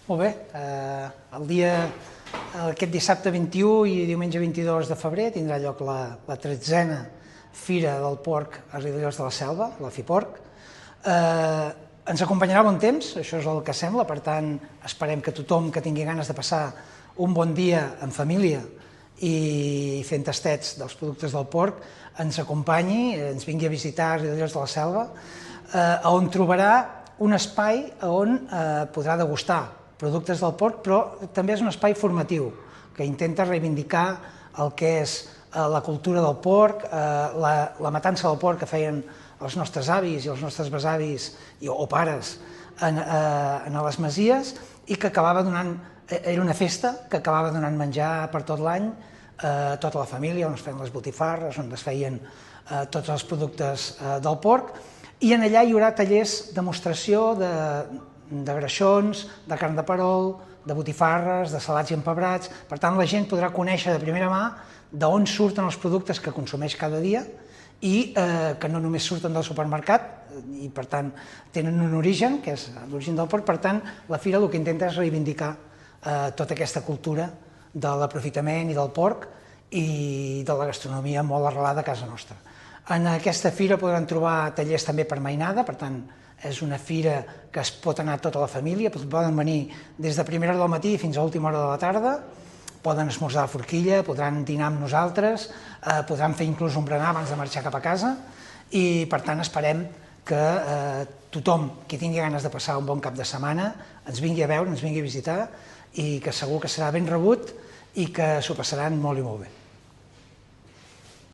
Molt bé, aquest dissabte 21 i diumenge 22 de febrer tindrà lloc la 13a Fira del Porc a Riudellots de la Selva, la FIPORC. Ens acompanyarà bon temps, això és el que sembla, per tant esperem que tothom que tingui ganes de passar un bon dia en família i fent tastets dels productes del porc ens acompanyi, ens vingui a visitar a Riudellots de la Selva, on trobarà un espai on podrà degustar productes del porc, però també és un espai formatiu que intenta reivindicar el que és la cultura del porc, la matança del porc que feien els nostres avis i els nostres besavis o pares en les masies i que acabava donant, era una festa que acabava donant menjar per tot l'any a tota la família, on es feien les botifarres, on es feien tots els productes del porc, i en allà hi haurà tallers de demostració de greixons, de carn de perol, de botifarres, de salats i empebrats. Per tant, la gent podrà conèixer de primera mà d'on surten els productes que consumeix cada dia i que no només surten del supermercat i, per tant, tenen un origen, que és l'origen del porc. Per tant, la fira el que intenta és reivindicar tota aquesta cultura de l'aprofitament i del porc i de la gastronomia molt arrelada a casa nostra. En aquesta fira podran trobar tallers també per mainada, per tant, és una fira que es pot anar tota la família, poden venir des de primera hora del matí fins a última hora de la tarda, poden esmorzar a forquilla, podran dinar amb nosaltres, podran fer inclús un berenar abans de marxar cap a casa i, per tant, esperem que tothom qui tingui ganes de passar un bon cap de setmana ens vingui a veure, ens vingui a visitar i que segur que serà ben rebut i que s'ho passaran molt i molt bé.